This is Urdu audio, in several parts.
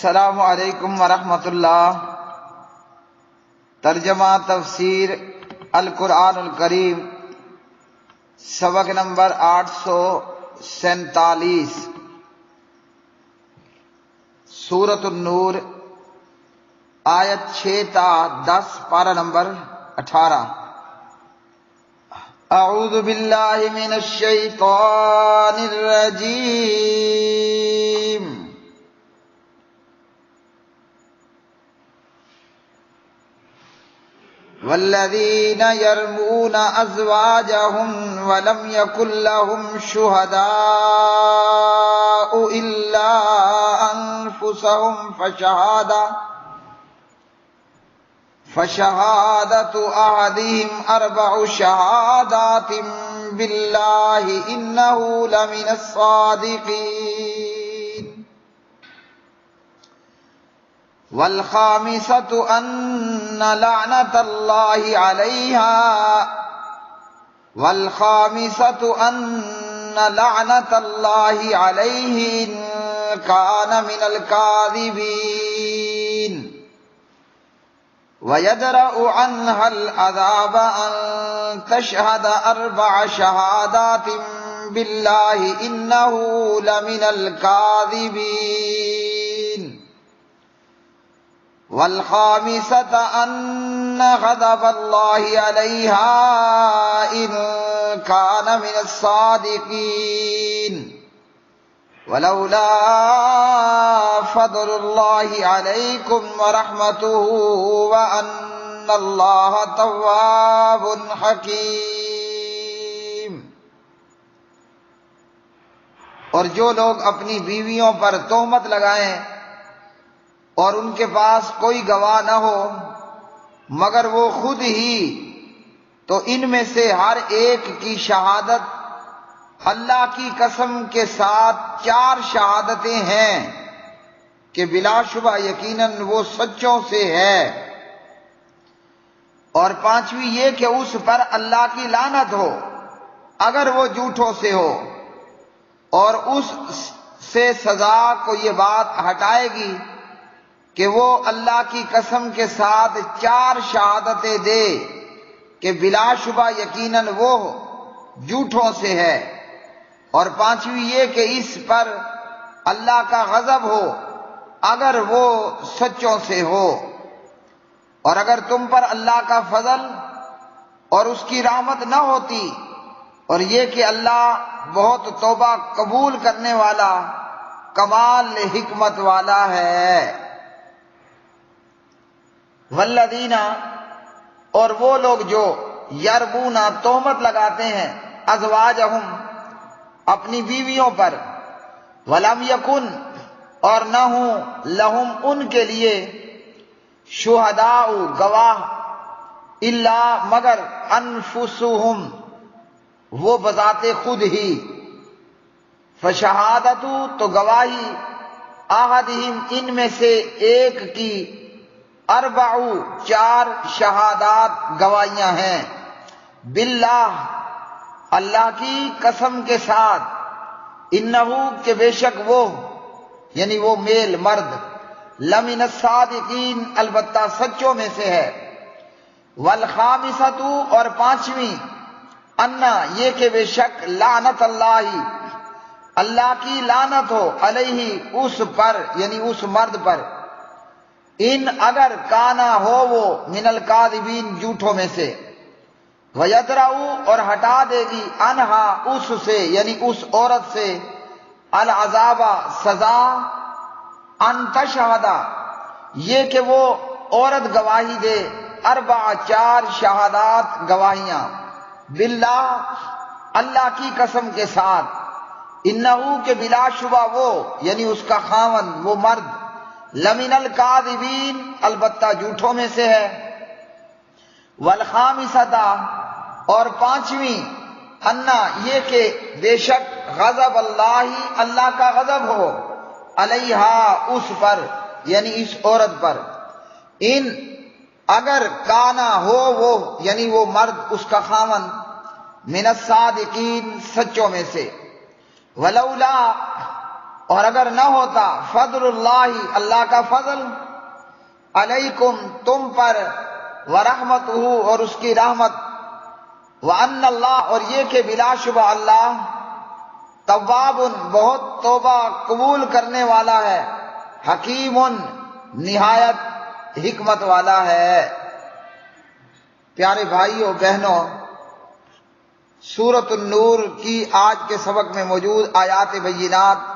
السلام علیکم ورحمۃ اللہ۔ ترجمہ تفسیر القرآن الکریم، سبق نمبر 847، سورۃ النور، آیت 6 تا 10، پارہ نمبر 18۔ اعوذ باللہ من الشیطان الرجیم۔ والذین یرمون ازواجہم ولم یکن لہم شہداء الا انفسہم فشہادۃ احدہم 4 شہادات باللہ انہ لمن الصادقین، والخامسۃ ان لعنۃ اللہ علیہ ان کان من الکاذبین، وَيَدْرَأُ عَنْهَا الْعَذَابَ أَن تَشْهَدَ 4 شَهَادَاتٍ بِاللَّهِ إِنَّهُ لَمِنَ الْكَاذِبِينَ، وَالْخَامِسَةَ أَنَّ غَضَبَ اللَّهِ عَلَيْهَا إِن كَانَ مِنَ الصَّادِقِينَ، وَلَوْلَا فَضْلُ اللَّهِ عَلَيْكُمْ وَرَحْمَتُهُ وَأَنَّ اللَّهَ تَوَّابٌ حَكِيمٌ۔ اور جو لوگ اپنی بیویوں پر تہمت لگائیں اور ان کے پاس کوئی گواہ نہ ہو مگر وہ خود ہی، تو ان میں سے ہر ایک کی شہادت اللہ کی قسم کے ساتھ 4 شہادتیں ہیں کہ بلا شبہ یقیناً وہ سچوں سے ہے، اور 5ویں یہ کہ اس پر اللہ کی لعنت ہو اگر وہ جھوٹوں سے ہو، اور اس سے سزا کو یہ بات ہٹائے گی کہ وہ اللہ کی قسم کے ساتھ 4 شہادتیں دے کہ بلا شبہ یقیناً وہ جھوٹوں سے ہے، اور 5ویں یہ کہ اس پر اللہ کا غضب ہو اگر وہ سچوں سے ہو۔ اور اگر تم پر اللہ کا فضل اور اس کی رحمت نہ ہوتی، اور یہ کہ اللہ بہت توبہ قبول کرنے والا کمال حکمت والا ہے۔ والذین، اور وہ لوگ جو یرمون تہمت لگاتے ہیں، ازواجہم اپنی بیویوں پر، ولم یکن اور نہ ہوں، لہم ان کے لیے، شہداء گواہ، الا مگر، انفسہم وہ بذات خود ہی، فشہادۃ تو گواہی، احدہم ان میں سے ایک کی، 4 شہادات گواہیاں ہیں، باللہ اللہ کی قسم کے ساتھ، انہو کہ بے شک وہ یعنی وہ میل مرد، لمن الصادقین البتہ سچوں میں سے ہے، والخامسۃ اور 5ویں، انا یہ کہ بے شک لعنت اللہ کی لعنت ہو، علیہ اس پر یعنی اس مرد پر، ان اگر کانا ہو وہ، من الکاذبین جھوٹوں میں سے، وَيَدْرَأُ اور ہٹا دے گی، عنہا اس سے یعنی اس عورت سے، العذاب سزا، ان تشہد یہ کہ وہ عورت گواہی دے، 4 شہادات گواہیاں، باللہ اللہ کی قسم کے ساتھ، انہو کہ بلا شبہ وہ یعنی اس کا خاوند وہ مرد، لمن الکاذبین البتہ جھوٹوں میں سے ہے، والخامسۃ اور 5ویں، انا یہ کہ بے شک غضب اللہ کا غضب ہو، علیہا اس پر یعنی اس عورت پر، ان اگر کانا ہو وہ یعنی وہ مرد اس کا خاوند، من الصادقین سچوں میں سے، ولولا اور اگر نہ ہوتا فضل اللہ، اللہ کا فضل، علیکم تم پر، ورحمتہ اور اس کی رحمت، وان اللہ اور یہ کہ بلا شبہ اللہ تواب بہت توبہ قبول کرنے والا ہے، حکیم نہایت حکمت والا ہے۔ پیارے بھائیوں بہنوں، سورۃ النور کی آج کے سبق میں موجود آیات بینات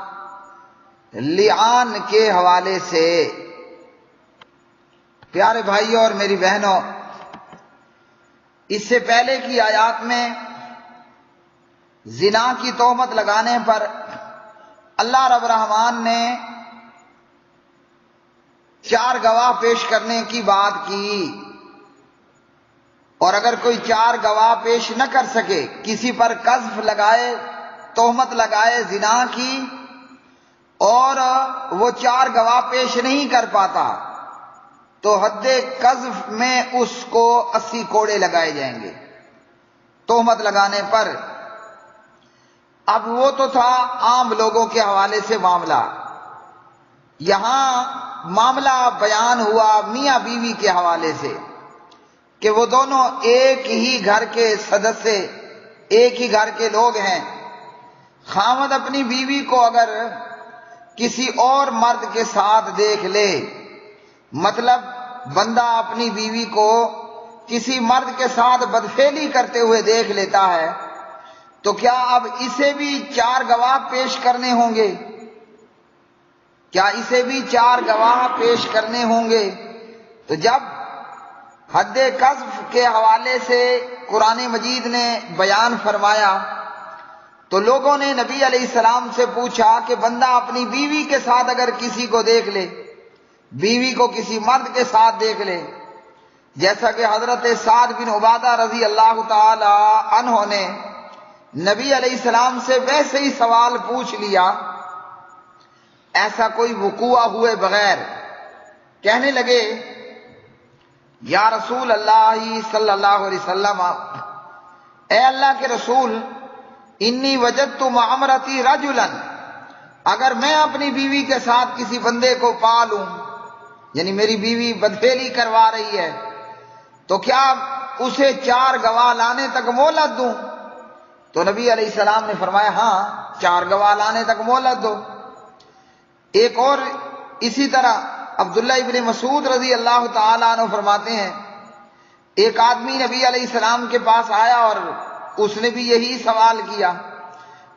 لعان کے حوالے سے، پیارے بھائیوں اور میری بہنوں، اس سے پہلے کی آیات میں زنا کی تہمت لگانے پر اللہ رب الرحمن نے 4 گواہ پیش کرنے کی بات کی، اور اگر کوئی 4 گواہ پیش نہ کر سکے، کسی پر قذف لگائے، تہمت لگائے زنا کی، اور وہ 4 گواہ پیش نہیں کر پاتا، تو حد قذف میں اس کو 80 کوڑے لگائے جائیں گے تہمت لگانے پر۔ اب وہ تو تھا عام لوگوں کے حوالے سے معاملہ، یہاں معاملہ بیان ہوا میاں بیوی کے حوالے سے کہ وہ دونوں ایک ہی گھر کے سدسیہ، ایک ہی گھر کے لوگ ہیں۔ خاوند اپنی بیوی کو اگر کسی اور مرد کے ساتھ دیکھ لے، مطلب بندہ اپنی بیوی کو کسی مرد کے ساتھ بدفعلی کرتے ہوئے دیکھ لیتا ہے، تو کیا اب اسے بھی 4 گواہ پیش کرنے ہوں گے؟ کیا اسے بھی 4 گواہ پیش کرنے ہوں گے؟ تو جب حد قذف کے حوالے سے قرآن مجید نے بیان فرمایا تو لوگوں نے نبی علیہ السلام سے پوچھا کہ بندہ اپنی بیوی کے ساتھ اگر کسی کو دیکھ لے، بیوی کو کسی مرد کے ساتھ دیکھ لے، جیسا کہ حضرت سعد بن عبادہ رضی اللہ تعالی عنہ نے نبی علیہ السلام سے ویسے ہی سوال پوچھ لیا، ایسا کوئی وقوع ہوئے بغیر، کہنے لگے یا رسول اللہ صلی اللہ علیہ وسلم، اے اللہ کے رسول، انی وجدت مع امرتی رجلا، اگر میں اپنی بیوی کے ساتھ کسی بندے کو پا لوں، یعنی میری بیوی بدفعلی کروا رہی ہے، تو کیا اسے 4 گواہ لانے تک مہلت دوں؟ تو نبی علیہ السلام نے فرمایا ہاں، 4 گواہ لانے تک مہلت دو۔ ایک اور اسی طرح عبداللہ ابن مسعود رضی اللہ تعالیٰ عنہ فرماتے ہیں، ایک آدمی نبی علیہ السلام کے پاس آیا اور اس نے بھی یہی سوال کیا،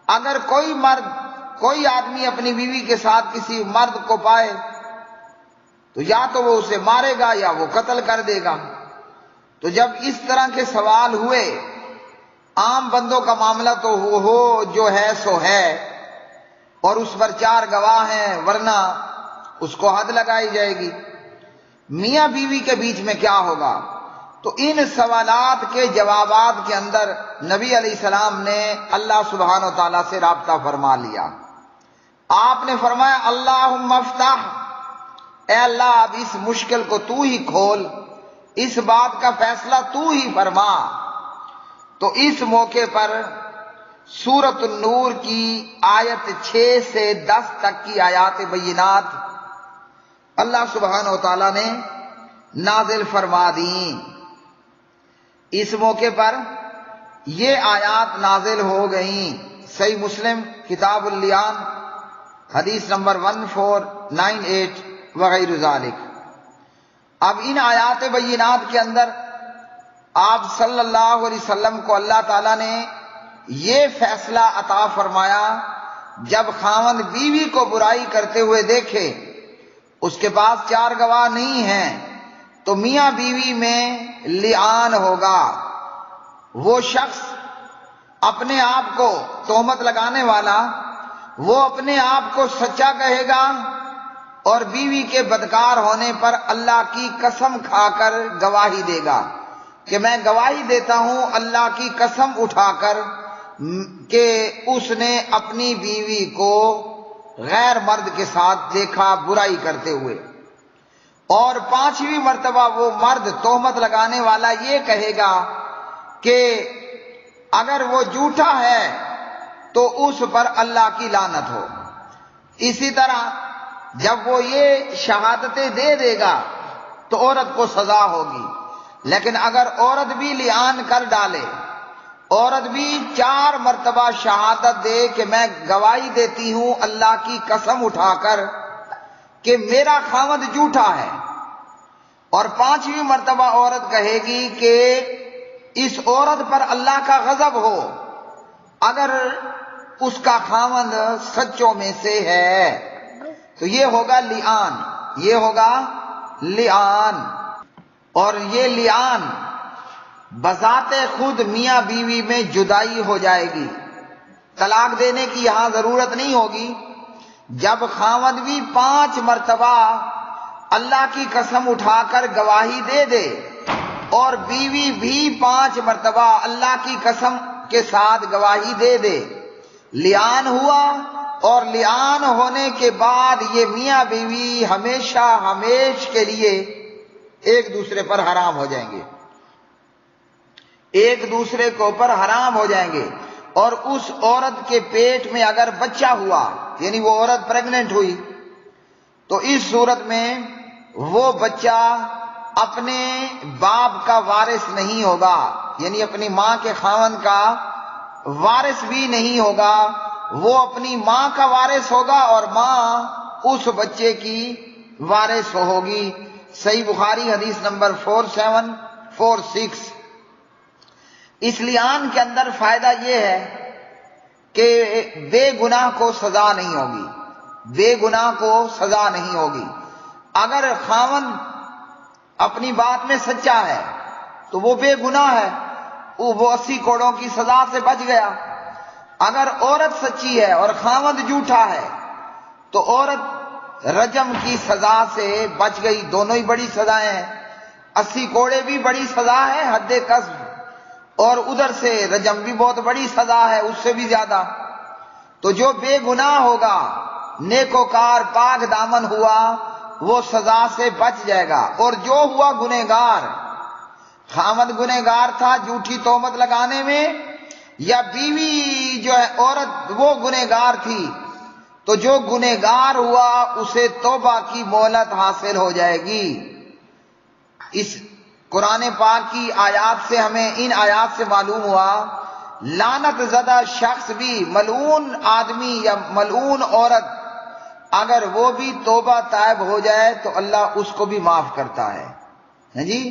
اگر کوئی آدمی اپنی بیوی کے ساتھ کسی مرد کو پائے تو یا تو وہ اسے مارے گا یا وہ قتل کر دے گا۔ تو جب اس طرح کے سوال ہوئے، عام بندوں کا معاملہ تو ہو جو ہے سو ہے، اور اس پر 4 گواہ ہیں، ورنہ اس کو حد لگائی جائے گی۔ میاں بیوی کے بیچ میں کیا ہوگا؟ تو ان سوالات کے جوابات کے اندر نبی علیہ السلام نے اللہ سبحانہ و تعالیٰ سے رابطہ فرما لیا۔ آپ نے فرمایا اللہم افتح، اے اللہ اب اس مشکل کو تو ہی کھول، اس بات کا فیصلہ تو ہی فرما۔ تو اس موقع پر سورۃ النور کی آیت 6 سے 10 تک کی آیات بینات اللہ سبحانہ و تعالیٰ نے نازل فرما دیں۔ اس موقع پر یہ آیات نازل ہو گئیں۔ صحیح مسلم کتاب اللیان حدیث نمبر 1498 وغیرہ ذالک۔ اب ان آیات بینات کے اندر آپ صلی اللہ علیہ وسلم کو اللہ تعالیٰ نے یہ فیصلہ عطا فرمایا، جب خاوند بیوی کو برائی کرتے ہوئے دیکھے، اس کے پاس 4 گواہ نہیں ہیں، تو میاں بیوی میں لعان ہوگا۔ وہ شخص اپنے آپ کو تہمت لگانے والا، وہ اپنے آپ کو سچا کہے گا اور بیوی کے بدکار ہونے پر اللہ کی قسم کھا کر گواہی دے گا کہ میں گواہی دیتا ہوں اللہ کی قسم اٹھا کر کہ اس نے اپنی بیوی کو غیر مرد کے ساتھ دیکھا برائی کرتے ہوئے۔ اور 5ویں مرتبہ وہ مرد تہمت لگانے والا یہ کہے گا کہ اگر وہ جھوٹا ہے تو اس پر اللہ کی لعنت ہو، اسی طرح جب وہ یہ شہادتیں دے دے گا تو عورت کو سزا ہوگی، لیکن اگر عورت بھی لعان کر ڈالے، عورت بھی 4 مرتبہ شہادت دے کہ میں گواہی دیتی ہوں اللہ کی قسم اٹھا کر کہ میرا خاوند جھوٹا ہے، اور 5ویں مرتبہ عورت کہے گی کہ اس عورت پر اللہ کا غضب ہو اگر اس کا خاوند سچوں میں سے ہے، تو یہ ہوگا لعان، یہ ہوگا لعان۔ اور یہ لعان بذات خود میاں بیوی میں جدائی ہو جائے گی، طلاق دینے کی یہاں ضرورت نہیں ہوگی۔ جب خاوند بھی 5 مرتبہ اللہ کی قسم اٹھا کر گواہی دے دے اور بیوی بھی 5 مرتبہ اللہ کی قسم کے ساتھ گواہی دے دے، لعان ہوا، اور لعان ہونے کے بعد یہ میاں بیوی ہمیشہ ہمیش کے لیے ایک دوسرے پر حرام ہو جائیں گے، ایک دوسرے کے اوپر حرام ہو جائیں گے۔ اور اس عورت کے پیٹ میں اگر بچہ ہوا، یعنی وہ عورت پریگننٹ ہوئی، تو اس صورت میں وہ بچہ اپنے باپ کا وارث نہیں ہوگا، یعنی اپنی ماں کے خاوند کا وارث بھی نہیں ہوگا، وہ اپنی ماں کا وارث ہوگا اور ماں اس بچے کی وارث ہوگی۔ صحیح بخاری حدیث نمبر 4746۔ اس لعان کے اندر فائدہ یہ ہے کہ بے گناہ کو سزا نہیں ہوگی، بے گناہ کو سزا نہیں ہوگی۔ اگر خاوند اپنی بات میں سچا ہے تو وہ بے گناہ ہے، وہ 80 کوڑوں کی سزا سے بچ گیا۔ اگر عورت سچی ہے اور خاوند جھوٹا ہے تو عورت رجم کی سزا سے بچ گئی، دونوں ہی بڑی سزائیں ہیں، 80 کوڑے بھی بڑی سزا ہے حد قذف، اور ادھر سے رجم بھی بہت بڑی سزا ہے اس سے بھی زیادہ۔ تو جو بے گناہ ہوگا، نیکوکار پاک دامن ہوا، وہ سزا سے بچ جائے گا۔ اور جو ہوا گنہگار، خاوند گنہگار تھا جھوٹی تہمت لگانے میں، یا بیوی جو ہے عورت وہ گنہگار تھی، تو جو گنہگار ہوا اسے توبہ کی مہلت حاصل ہو جائے گی۔ اس قرآن پاک کی آیات سے ہمیں، ان آیات سے معلوم ہوا لعنت زدہ شخص بھی، ملعون آدمی یا ملعون عورت، اگر وہ بھی توبہ تائب ہو جائے تو اللہ اس کو بھی معاف کرتا ہے۔ جی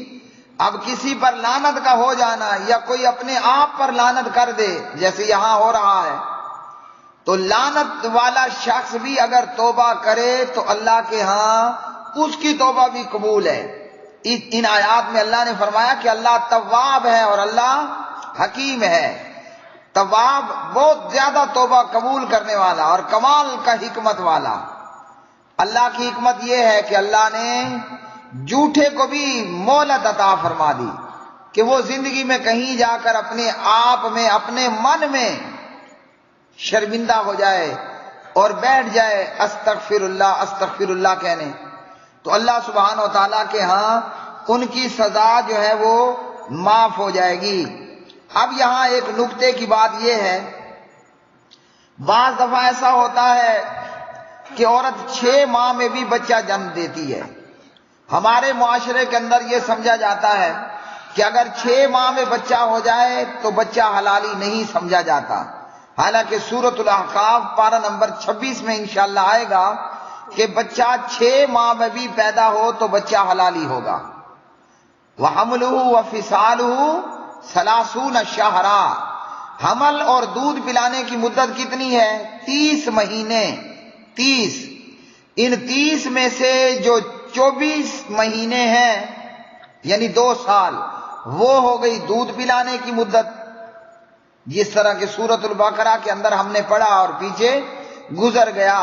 اب کسی پر لعنت کا ہو جانا یا کوئی اپنے آپ پر لعنت کر دے جیسے یہاں ہو رہا ہے، تو لعنت والا شخص بھی اگر توبہ کرے تو اللہ کے ہاں اس کی توبہ بھی قبول ہے۔ ان آیات میں اللہ نے فرمایا کہ اللہ تواب ہے اور اللہ حکیم ہے۔ تواب بہت زیادہ توبہ قبول کرنے والا اور کمال کا حکمت والا۔ اللہ کی حکمت یہ ہے کہ اللہ نے جھوٹے کو بھی مہلت عطا فرما دی کہ وہ زندگی میں کہیں جا کر اپنے آپ میں، اپنے من میں شرمندہ ہو جائے اور بیٹھ جائے استغفر اللہ کہنے، تو اللہ سبحانہ و تعالیٰ کے ہاں ان کی سزا جو ہے وہ معاف ہو جائے گی۔ اب یہاں ایک نکتے کی بات یہ ہے، بعض دفعہ ایسا ہوتا ہے کہ عورت 6 ماہ میں بھی بچہ جنم دیتی ہے۔ ہمارے معاشرے کے اندر یہ سمجھا جاتا ہے کہ اگر 6 ماہ میں بچہ ہو جائے تو بچہ حلالی نہیں سمجھا جاتا، حالانکہ سورۃ الاحقاف پارہ نمبر 26 میں انشاءاللہ آئے گا کہ بچہ 6 ماہ میں بھی پیدا ہو تو بچہ حلالی ہوگا۔ وَحَمْلُهُ وَفِصَالُهُ 30 شہرا، حمل اور دودھ پلانے کی مدت کتنی ہے؟ 30 مہینے۔ 30، ان 30 میں سے جو 24 مہینے ہیں یعنی 2 سال، وہ ہو گئی دودھ پلانے کی مدت، جس طرح کہ سورۃ البقرہ کے اندر ہم نے پڑھا اور پیچھے گزر گیا۔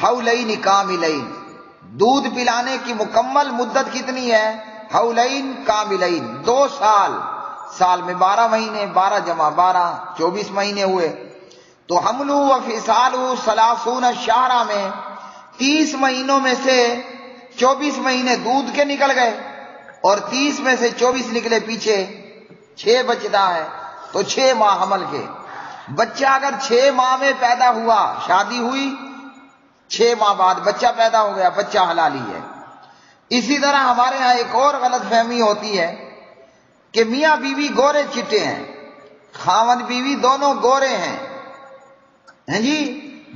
حولین کاملین، دودھ پلانے کی مکمل مدت کتنی ہے؟ حولین کاملین، 2 سال، سال میں 12 مہینے، 12 جمع 12 24 مہینے ہوئے۔ تو حملہ و فصالہ 30 شہرا میں 30 مہینوں میں سے 24 مہینے دودھ کے نکل گئے اور 30 میں سے 24 نکلے پیچھے 6 بچتا ہے، تو 6 ماہ حمل کے۔ بچہ اگر 6 ماہ میں پیدا ہوا، شادی ہوئی 6 ماہ بعد بچہ پیدا ہو گیا، بچہ حلالی ہے۔ اسی طرح ہمارے ہاں ایک اور غلط فہمی ہوتی ہے کہ میاں بیوی گورے چٹے ہیں، خاوند بیوی دونوں گورے ہیں، جی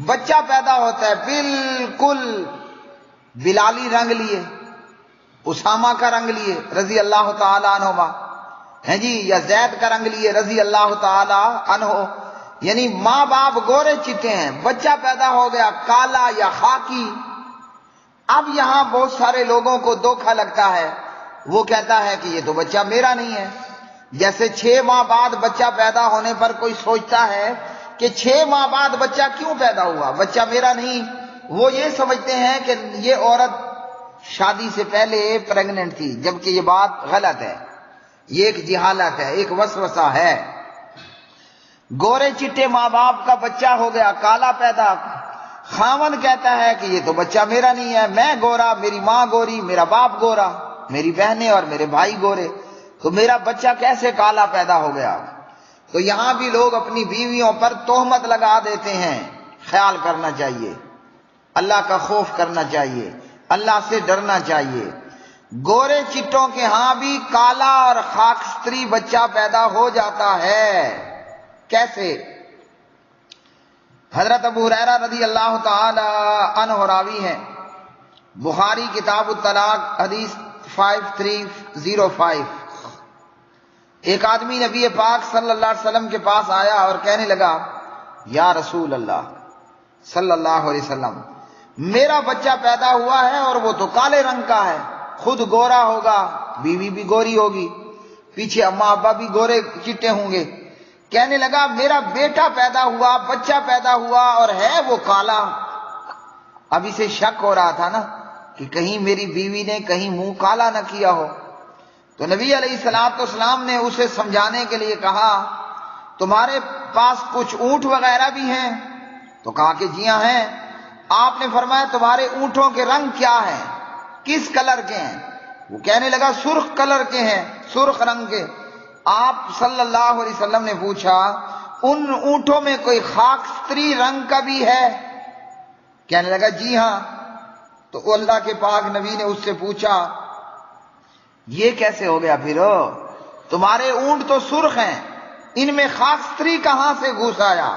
بچہ پیدا ہوتا ہے بالکل بلالی رنگ لیے، اسامہ کا رنگ لیے رضی اللہ تعالی عنہما، ہیں جی، یا زید کا رنگ لیے رضی اللہ تعالی عنہ، یعنی ماں باپ گورے چٹے ہیں، بچہ پیدا ہو گیا کالا یا خاکی۔ اب یہاں بہت سارے لوگوں کو دھوکا لگتا ہے، وہ کہتا ہے کہ یہ تو بچہ میرا نہیں ہے۔ جیسے 6 ماہ بعد بچہ پیدا ہونے پر کوئی سوچتا ہے کہ 6 ماہ بعد بچہ کیوں پیدا ہوا، بچہ میرا نہیں، وہ یہ سمجھتے ہیں کہ یہ عورت شادی سے پہلے پریگننٹ تھی، جبکہ یہ بات غلط ہے، یہ ایک جہالت ہے، ایک وسوسہ ہے۔ گورے چٹے ماں باپ کا بچہ ہو گیا کالا پیدا، خاوند کہتا ہے کہ یہ تو بچہ میرا نہیں ہے، میں گورا، میری ماں گوری، میرا باپ گورا، میری بہنیں اور میرے بھائی گورے، تو میرا بچہ کیسے کالا پیدا ہو گیا؟ تو یہاں بھی لوگ اپنی بیویوں پر تہمت لگا دیتے ہیں۔ خیال کرنا چاہیے، اللہ کا خوف کرنا چاہیے، اللہ سے ڈرنا چاہیے۔ گورے چٹوں کے ہاں بھی کالا اور خاکستری بچہ پیدا ہو جاتا ہے۔ کیسے؟ حضرت ابو ہریرہ رضی اللہ تعالی عنہ راوی ہیں، بخاری کتاب الطلاق حدیث 5305۔ ایک آدمی نبی پاک صلی اللہ علیہ وسلم کے پاس آیا اور کہنے لگا، یا رسول اللہ صلی اللہ علیہ وسلم، میرا بچہ پیدا ہوا ہے اور وہ تو کالے رنگ کا ہے، خود گورا ہوگا، بیوی بھی گوری ہوگی، پیچھے اماں ابا بھی گورے چٹے ہوں گے۔ کہنے لگا میرا بیٹا پیدا ہوا، بچہ پیدا ہوا اور ہے وہ کالا۔ اب اسے شک ہو رہا تھا نا کہ کہیں میری بیوی نے کہیں منہ کالا نہ کیا ہو، تو نبی علیہ السلام نے اسے سمجھانے کے لیے کہا، تمہارے پاس کچھ اونٹ وغیرہ بھی ہیں؟ تو کہا کہ جی ہاں ہیں۔ آپ نے فرمایا تمہارے اونٹوں کے رنگ کیا ہیں، کس کلر کے ہیں؟ وہ کہنے لگا سرخ کلر کے ہیں، سرخ رنگ کے۔ آپ صلی اللہ علیہ وسلم نے پوچھا ان اونٹوں میں کوئی خاکستری رنگ کا بھی ہے؟ کہنے لگا جی ہاں۔ تو اللہ کے پاک نبی نے اس سے پوچھا یہ کیسے ہو گیا پھر؟ تمہارے اونٹ تو سرخ ہیں، ان میں خاکستری کہاں سے گھس آیا؟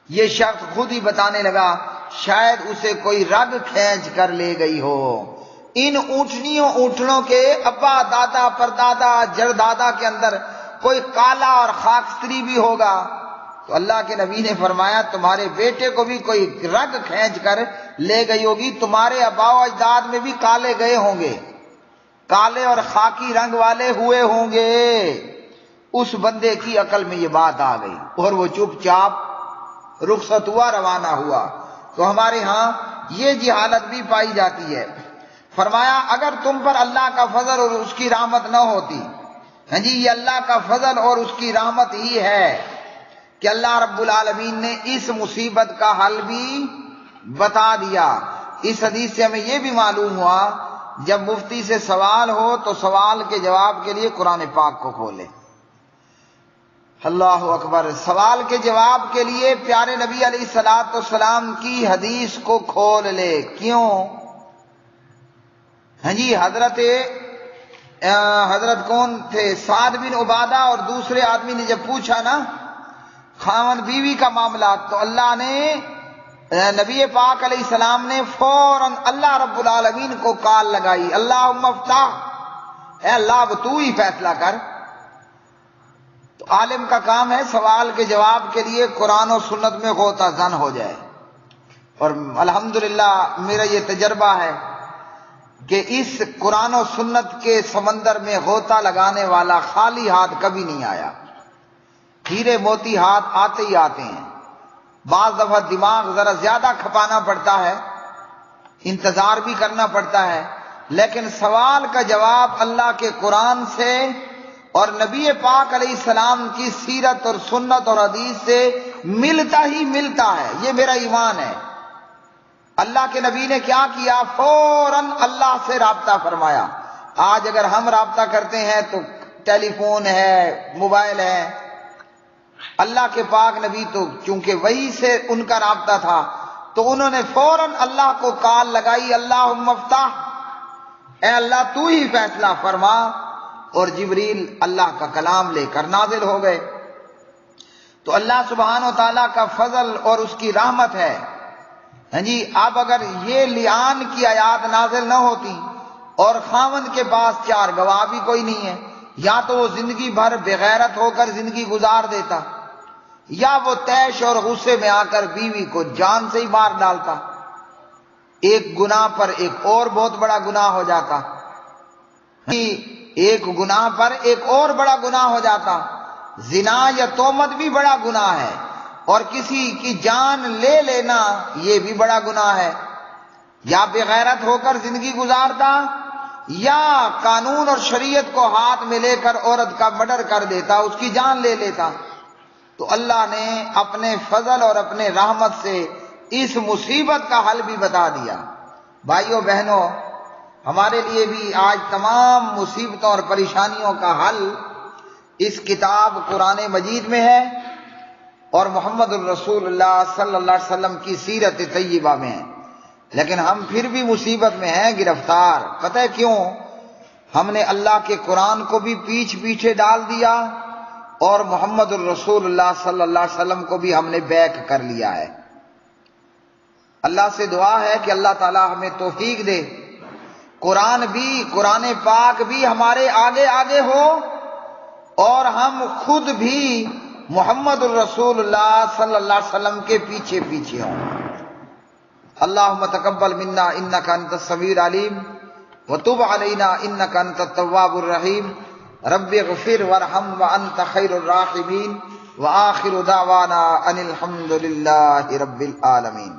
یہ شخص خود ہی بتانے لگا شاید اسے کوئی رگ کھینچ کر لے گئی ہو، ان اونٹنوں کے ابا دادا پردادا جردادا کے اندر کوئی کالا اور خاکستری بھی ہوگا۔ تو اللہ کے نبی نے فرمایا تمہارے بیٹے کو بھی کوئی رگ کھینچ کر لے گئی ہوگی، تمہارے آباء و اجداد میں بھی کالے گئے ہوں گے، کالے اور خاکی رنگ والے ہوئے ہوں گے۔ اس بندے کی عقل میں یہ بات آ گئی اور وہ چپ چاپ رخصت ہوا، روانہ ہوا۔ تو ہمارے ہاں یہ جہالت بھی پائی جاتی ہے۔ فرمایا اگر تم پر اللہ کا فضل اور اس کی رحمت نہ ہوتی، ہاں جی، یہ اللہ کا فضل اور اس کی رحمت ہی ہے کہ اللہ رب العالمین نے اس مصیبت کا حل بھی بتا دیا۔ اس حدیث سے ہمیں یہ بھی معلوم ہوا جب مفتی سے سوال ہو تو سوال کے جواب کے لیے قرآن پاک کو کھولے۔ اللہ اکبر، سوال کے جواب کے لیے پیارے نبی علیہ السلام کی حدیث کو کھول لے۔ کیوں؟ ہاں جی، حضرت کون تھے؟ سعد بن عبادہ اور دوسرے آدمی نے جب پوچھا نا خاوند بیوی کا معاملہ، تو اللہ نے نبی پاک علیہ السلام نے فوراً اللہ رب العالمین کو کال لگائی، اللہم افتح، اے اللہ اب تو ہی فیصلہ کر۔ تو عالم کا کام ہے سوال کے جواب کے لیے قرآن و سنت میں غوطہ زن ہو جائے، اور الحمدللہ میرا یہ تجربہ ہے کہ اس قرآن و سنت کے سمندر میں غوطہ لگانے والا خالی ہاتھ کبھی نہیں آیا۔ ہیرے موتی ہاتھ آتے ہی آتے ہیں۔ بعض دفعہ دماغ ذرا زیادہ کھپانا پڑتا ہے، انتظار بھی کرنا پڑتا ہے، لیکن سوال کا جواب اللہ کے قرآن سے اور نبی پاک علیہ السلام کی سیرت اور سنت اور حدیث سے ملتا ہی ملتا ہے، یہ میرا ایمان ہے۔ اللہ کے نبی نے کیا کیا؟ فوراً اللہ سے رابطہ فرمایا۔ آج اگر ہم رابطہ کرتے ہیں تو ٹیلی فون ہے، موبائل ہے، اللہ کے پاک نبی تو چونکہ وہی سے ان کا رابطہ تھا تو انہوں نے فوراً اللہ کو کال لگائی، اللہم افتح، اے اللہ تو ہی فیصلہ فرما، اور جبریل اللہ کا کلام لے کر نازل ہو گئے۔ تو اللہ سبحانہ و تعالیٰ کا فضل اور اس کی رحمت ہے۔ ہاں جی، اب اگر یہ لعان کی آیات نازل نہ ہوتی اور خاوند کے پاس چار گواہ بھی کوئی نہیں ہے، یا تو وہ زندگی بھر بغیرت ہو کر زندگی گزار دیتا، یا وہ طیش اور غصے میں آ کر بیوی کو جان سے ہی مار ڈالتا، ایک گناہ پر ایک اور بہت بڑا گناہ ہو جاتا، ایک گناہ پر ایک اور بڑا گناہ ہو جاتا۔ زنا یا تہمت بھی بڑا گناہ ہے، اور کسی کی جان لے لینا یہ بھی بڑا گناہ ہے۔ یا بغیرت ہو کر زندگی گزارتا، یا قانون اور شریعت کو ہاتھ میں لے کر عورت کا مرڈر کر دیتا، اس کی جان لے لیتا۔ تو اللہ نے اپنے فضل اور اپنے رحمت سے اس مصیبت کا حل بھی بتا دیا۔ بھائیو بہنوں، ہمارے لیے بھی آج تمام مصیبتوں اور پریشانیوں کا حل اس کتاب قرآن مجید میں ہے، اور محمد الرسول اللہ صلی اللہ علیہ وسلم کی سیرت طیبہ میں ہے۔ لیکن ہم پھر بھی مصیبت میں ہیں، گرفتار۔ پتہ ہے کیوں؟ ہم نے اللہ کے قرآن کو بھی پیچھے ڈال دیا، اور محمد الرسول اللہ صلی اللہ علیہ وسلم کو بھی ہم نے بیک کر لیا ہے۔ اللہ سے دعا ہے کہ اللہ تعالی ہمیں توفیق دے، قرآن پاک بھی ہمارے آگے آگے ہو، اور ہم خود بھی محمد الرسول اللہ صلی اللہ علیہ وسلم کے پیچھے پیچھے ہوں۔ اللہم تقبل منا انک انت السمیع العلیم وتب علینا انک انت التواب الرحیم رب اغفر وارحم وانت خیر الراحمین وآخر دعوانا ان الحمد للہ رب العالمین۔